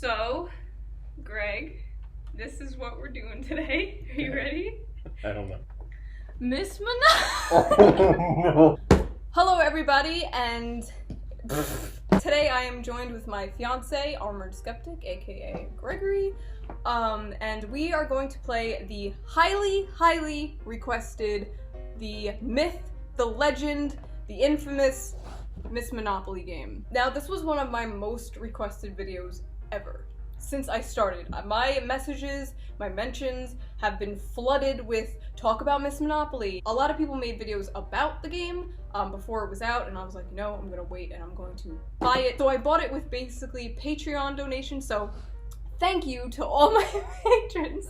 So, Greg, this is what we're doing today. Are you ready? I don't know. Miss Monopoly. Hello, everybody, and today I am joined with my fiance, Armoured Skeptic, aka Gregory, and we are going to play the highly requested, the myth, the legend, the infamous Miss Monopoly game. Now, this was one of my most requested videos ever since I started. My messages, my mentions have been flooded with talk about Miss Monopoly. A lot of people made videos about the game before it was out, and I was like, you know, I'm gonna wait and I'm going to buy it. So I bought it with basically Patreon donations, so thank you to all my patrons.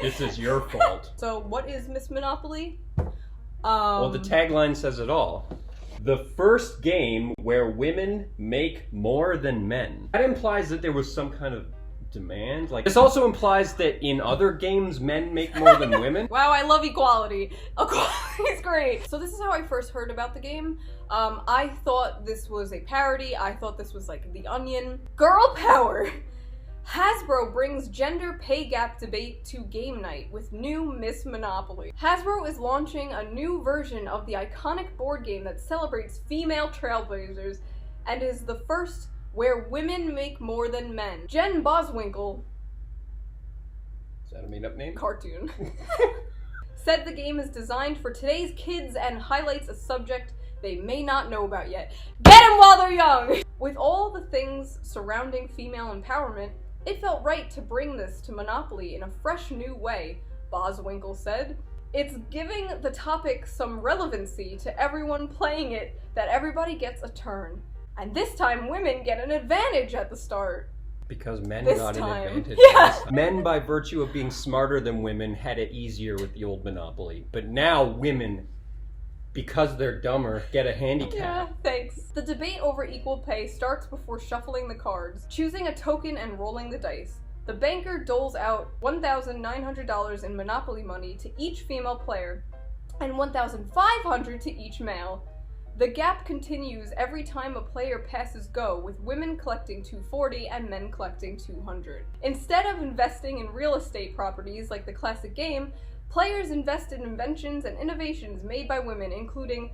This is your fault. So what is Miss Monopoly? Well, the tagline says it all. The first game where women make more than men. That implies that there was some kind of demand. Like, this also implies that in other games, men make more than women. Wow, I love equality. Equality is great. So this is how I first heard about the game. I thought this was a parody. I thought this was like The Onion. Girl power! Hasbro brings gender pay gap debate to game night with new Miss Monopoly. Hasbro is launching a new version of the iconic board game that celebrates female trailblazers and is the first where women make more than men. Jen Boswinkle, Is that a made-up name? cartoon, said the game is designed for today's kids and highlights a subject they may not know about yet. Get them while they're young! With all the things surrounding female empowerment, it felt right to bring this to Monopoly in a fresh new way, Boswinkle said. It's giving the topic some relevancy to everyone playing it, that everybody gets a turn. And this time women get an advantage at the start. Because men This got time. an advantage. Yeah. Men, by virtue of being smarter than women, had it easier with the old Monopoly. But now women, because they're dumber, get a handicap. Yeah, thanks. The debate over equal pay starts before shuffling the cards, choosing a token and rolling the dice. The banker doles out $1,900 in Monopoly money to each female player, and $1,500 to each male. The gap continues every time a player passes go, with women collecting $240 and men collecting $200. Instead of investing in real estate properties like the classic game, players invest in inventions and innovations made by women, including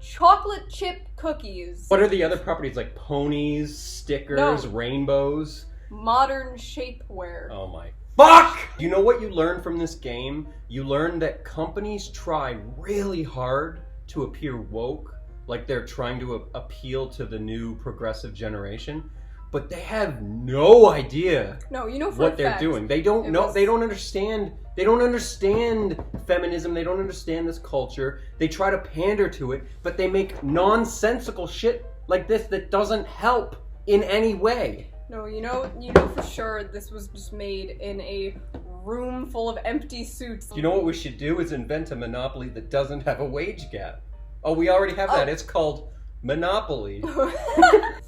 chocolate chip cookies. What are the other properties, like ponies, stickers, rainbows? Modern shapewear. Oh my fuck! You know what you learn from this game? You learn that companies try really hard to appear woke, like they're trying to appeal to the new progressive generation, but they have no idea No, you know for what a they're fact, doing. They don't know. was- They don't understand. They don't understand feminism. They don't understand this culture. They try to pander to it, but they make nonsensical shit like this that doesn't help in any way. No, you know for sure this was just made in a room full of empty suits. You know what we should do is invent a monopoly that doesn't have a wage gap. Oh, we already have that. It's called Monopoly.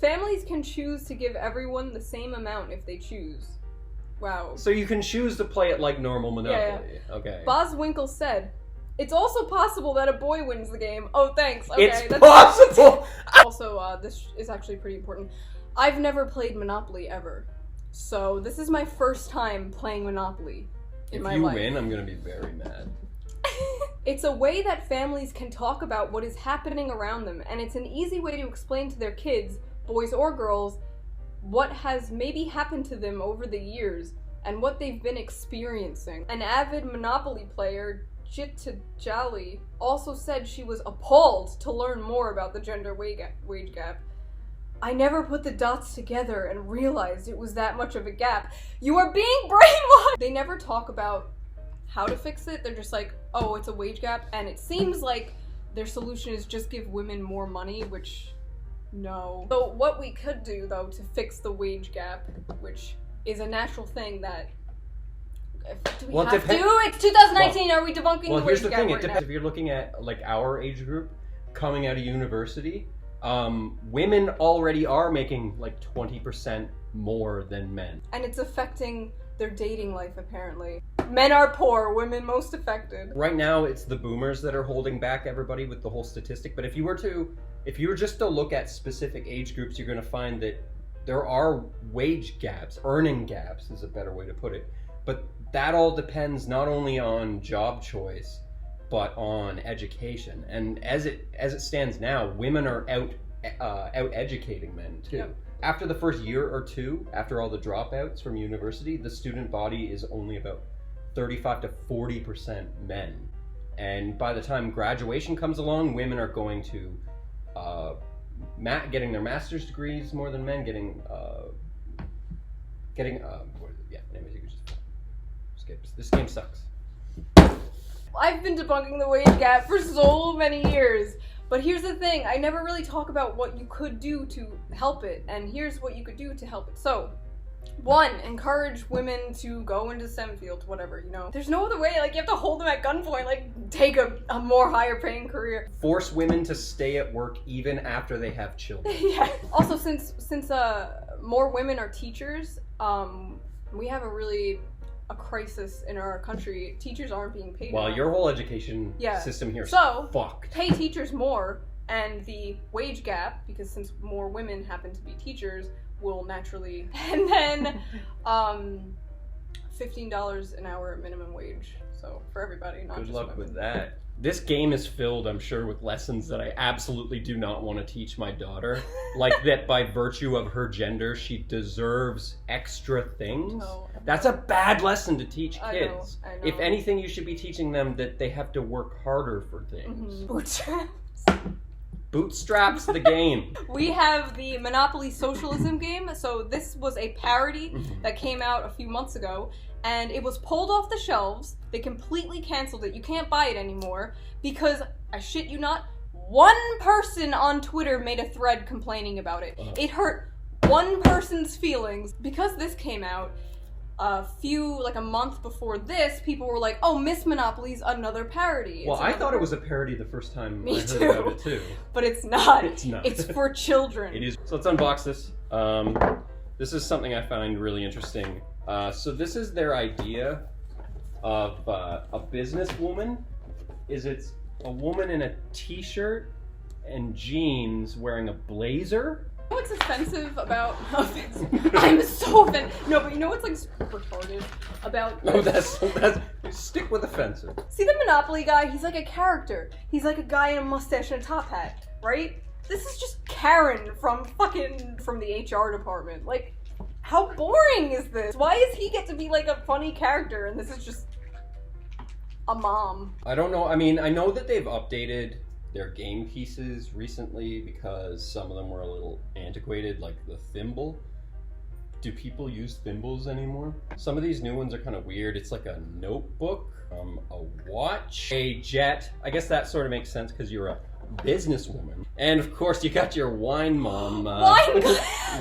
Families can choose to give everyone the same amount if they choose. Wow. So you can choose to play it like normal Monopoly. Yeah. Okay. Boswinkle said, "It's also possible that a boy wins the game." Oh, thanks. Okay, It's possible! Also, this is actually pretty important. I've never played Monopoly ever. So this is my first time playing Monopoly in my life. If you win, I'm gonna be very mad. It's a way that families can talk about what is happening around them, and it's an easy way to explain to their kids, boys or girls, what has maybe happened to them over the years and what they've been experiencing. An avid Monopoly player, Jitta Jolly, also said she was appalled to learn more about the gender wage gap. "I never put the dots together and realized it was that much of a gap." You are being brainwashed! They never talk about how to fix it. They're just like, oh, it's a wage gap, and it seems like their solution is just give women more money, which, no. So what we could do, though, to fix the wage gap, which is a natural thing that, do we have to? It's 2019, are we debunking the Well, wage here's the gap thing, it right depends. now? If you're looking at, like, our age group, coming out of university, women already are making, like, 20% more than men. And it's affecting their dating life, apparently. Men are poor, women most affected. Right now, it's the boomers that are holding back everybody with the whole statistic, but if you were just to look at specific age groups, you're going to find that there are wage gaps, earning gaps is a better way to put it. But that all depends not only on job choice, but on education. And as it stands now, women are out educating men too. Yep. After the first year or two, after all the dropouts from university, the student body is only about 35 to 40% men. And by the time graduation comes along, women are going to getting their master's degrees more than men, anyways, you can just skip. This game sucks. I've been debunking the wage gap for so many years. But here's the thing, I never really talk about what you could do to help it, and here's what you could do to help it. So, 1, encourage women to go into STEM fields, whatever, you know. There's no other way, like, you have to hold them at gunpoint, like, take a more higher paying career. Force women to stay at work even after they have children. Yeah. Also, since more women are teachers, we have a crisis in our country. Teachers aren't being paid enough. Your whole education system here is fucked. Pay teachers more, and the wage gap, because since more women happen to be teachers, will naturally, and then $15 an hour minimum wage. So for everybody, not Good just luck women. with that. This game is filled, I'm sure, with lessons that I absolutely do not want to teach my daughter. Like that by virtue of her gender, she deserves extra things. Oh, That's a bad lesson to teach kids. I know. If anything, you should be teaching them that they have to work harder for things. Mm-hmm. Bootstraps. Bootstraps the game. We have the Monopoly Socialism game. So this was a parody that came out a few months ago, and it was pulled off the shelves. They completely canceled it. You can't buy it anymore because, I shit you not, one person on Twitter made a thread complaining about it. It hurt one person's feelings. Because this came out a month before this, people were like, oh, Miss Monopoly's another parody. Well, I thought it was a parody the first time I heard about it too. But it's not. It's not. It's for children. It is. So let's unbox this. This is something I find really interesting. So this is their idea of a businesswoman. It's a woman in a t-shirt and jeans wearing a blazer. You know what's offensive about I'm so offended. No, but you know what's like super retarded about No, that's stick with offensive. See the Monopoly guy, he's like a character. He's like a guy in a mustache and a top hat, right? This is just Karen from the HR department. Like, how boring is this? Why does he get to be like a funny character and this is just a mom? I don't know. I mean, I know that they've updated their game pieces recently because some of them were a little antiquated, like the thimble. Do people use thimbles anymore? Some of these new ones are kind of weird. It's like a notebook, a watch, a jet. I guess that sort of makes sense because you're a businesswoman. And of course you got your wine mom.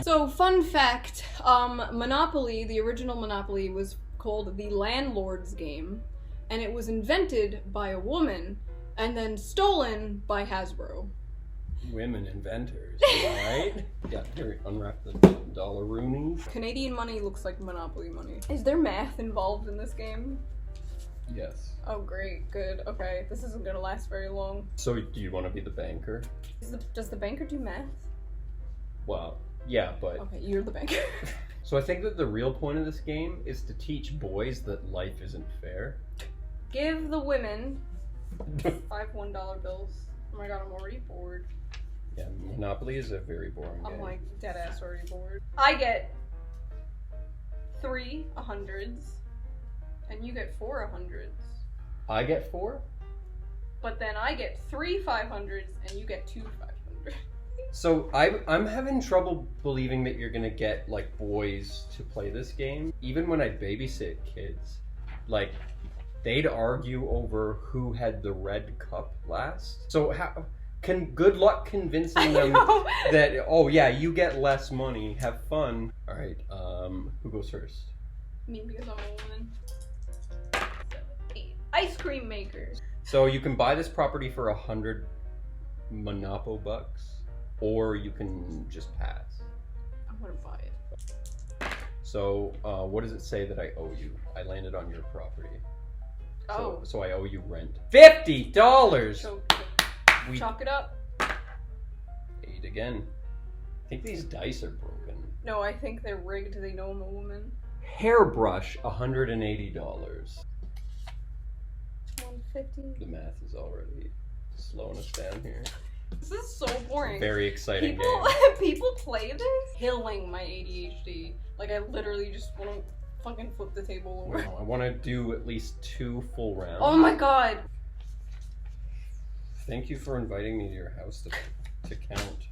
So fun fact, Monopoly, the original Monopoly was called the Landlord's Game, and it was invented by a woman and then stolen by Hasbro. Women inventors, right? Yeah, here, unwrap the dollar-roonies. Canadian money looks like Monopoly money. Is there math involved in this game? Yes. Oh great, good, okay. This isn't gonna last very long. So do you want to be the banker? Does the banker do math? Well, yeah, but... Okay, you're the banker. So I think that the real point of this game is to teach boys that life isn't fair. Give the women 5 $1 bills. Oh my god, I'm already bored. Yeah, Monopoly is a very boring game. I'm like dead ass already bored. I get 3 100s, and you get 4 100s. I get 4? But then I get 3 500s, and you get 2 500s. So I'm having trouble believing that you're gonna get like boys to play this game. Even when I babysit kids, like they'd argue over who had the red cup last. So how good luck convincing them that, oh yeah, you get less money, have fun. All right, who goes first? Me, because I'm a woman. 7, 8. Ice cream makers. So you can buy this property for 100 Monopo bucks, or you can just pass. I want to buy it. So what does it say that I owe you? I landed on your property. So I owe you rent. $50! Chalk it up. 8 again. I think these dice are broken. No, I think they're rigged. They know I'm a woman. Hairbrush, $180. $150. The math is already slowing us down here. This is so boring. Very exciting game. People play this? Killing my ADHD. Like, I literally just want to fucking flip the table over. I want to do at least 2 full rounds. Oh my god! Thank you for inviting me to your house to count.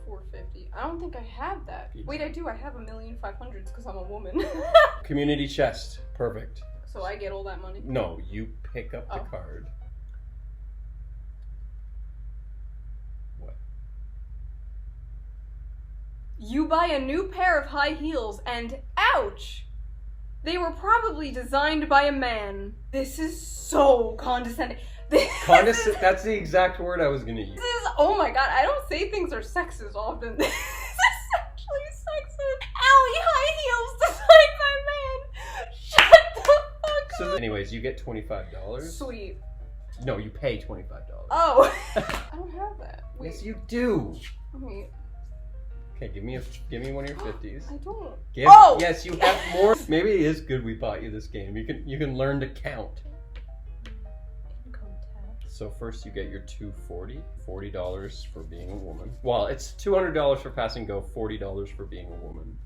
450. I don't think I have that. Wait, I do. I have 1,500,000 because I'm a woman. Community chest. Perfect. So I get all that money? No, you pick up the card. What? You buy a new pair of high heels and ouch! They were probably designed by a man. This is so condescending. That's the exact word I was gonna use. Oh my god, I don't say things are sexist often. This is actually sexist. Owie, high heels designed by man. Shut the fuck up. So anyways, you get $25. Sweet. No, you pay $25. Oh. I don't have that. Wait. Yes, you do. Wait. Okay, give me one of your 50s. I don't. Yes, you have more. Maybe it is good we bought you this game. You can learn to count. So first you get your $240, $40 for being a woman. Well, it's $200 for pass and go, $40 for being a woman.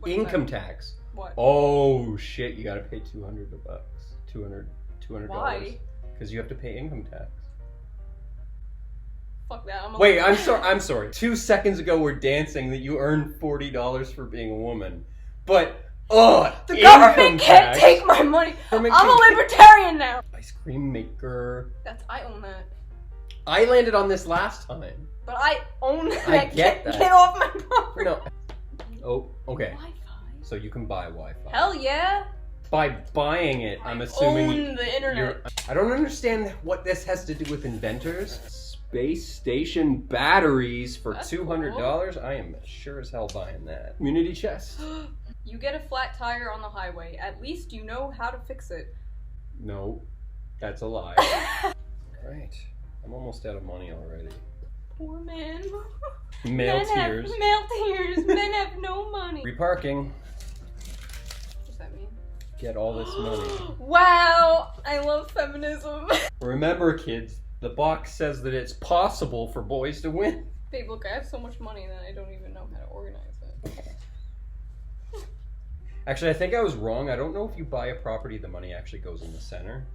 Income tax. What? Oh shit! You gotta pay $200. $200. Why? Because you have to pay income tax. Fuck that. Wait, I'm sorry. 2 seconds ago we're dancing that you earned $40 for being a woman, but. The government can't take my money. I'm a libertarian now. Ice cream maker. I own that. I landed on this last time. But I own that. I get that. Get off my property. No. Oh, okay. Wi-Fi. So you can buy Wi-Fi. Hell yeah. By buying it, I'm assuming own the internet. I don't understand what this has to do with inventors. Space station batteries for $200. Cool. I am sure as hell buying that. Community chest. You get a flat tire on the highway. At least you know how to fix it. No, that's a lie. Alright, I'm almost out of money already. Poor man. Male tears. Male tears. Men have no money. Reparking. What does that mean? Get all this money. Wow, I love feminism. Remember, kids, the box says that it's possible for boys to win. Babe, look, I have so much money that I don't even know how to organize it. Actually, I think I was wrong. I don't know if you buy a property, the money actually goes in the center.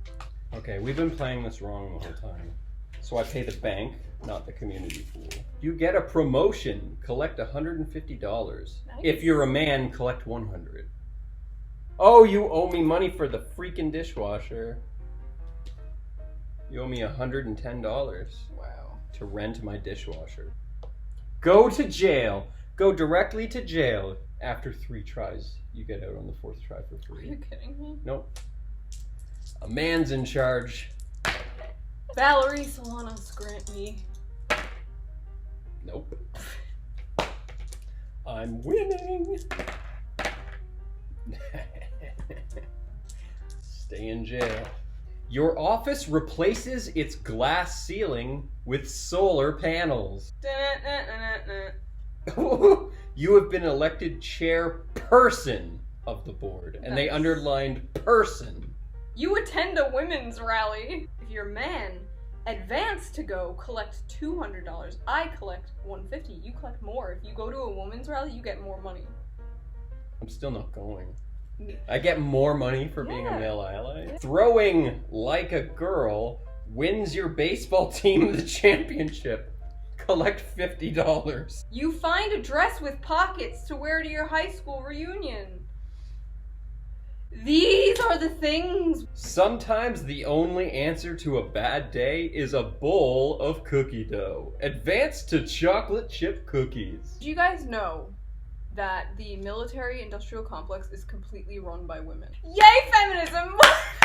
Okay, we've been playing this wrong the whole time. So I pay the bank, not the community pool. You get a promotion. Collect $150. Nice. If you're a man, collect $100. Oh, you owe me money for the freaking dishwasher. You owe me $110. Wow. To rent my dishwasher. Go to jail. Go directly to jail. After 3 tries, you get out on the 4th try for free. Are you kidding me? Nope. A man's in charge. Valerie Solanas, grant me. Nope. I'm winning. Stay in jail. Your office replaces its glass ceiling with solar panels. You have been elected chairperson of the board, and they underlined person. You attend a women's rally. If you're a man, advance to go, collect $200. I collect $150. You collect more. If you go to a women's rally, you get more money. I'm still not going. I get more money for being a male ally. Throwing like a girl wins your baseball team the championship. Collect $50. You find a dress with pockets to wear to your high school reunion. These are the things. Sometimes the only answer to a bad day is a bowl of cookie dough. Advance to chocolate chip cookies. Do you guys know that the military-industrial complex is completely run by women? Yay, feminism!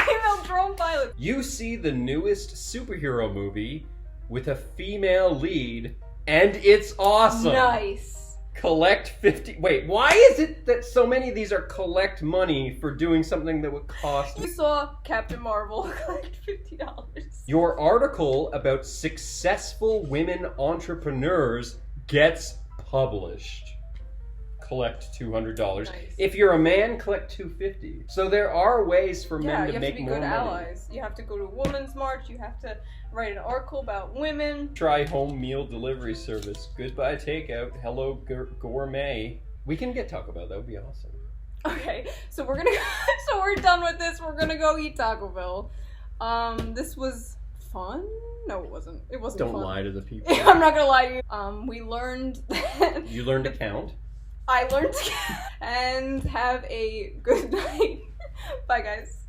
Female drone pilots! You see the newest superhero movie with a female lead, and it's awesome! Nice! Collect 50... Wait, why is it that so many of these are collect money for doing something that would cost... You saw Captain Marvel collect $50. Your article about successful women entrepreneurs gets published, collect $200. Nice. If you're a man, collect $250. So there are ways for men to make more money. Yeah, you have to be good allies. You have to go to a women's march. You have to write an article about women. Try home meal delivery service. Goodbye takeout. Hello gourmet. We can get Taco Bell. That would be awesome. Okay, so we're done with this. We're gonna go eat Taco Bell. This was fun. No, it wasn't. It wasn't fun. Don't lie to the people. I'm not gonna lie to you. We learned that... You learned to count? I learned to count. And have a good night. Bye, guys.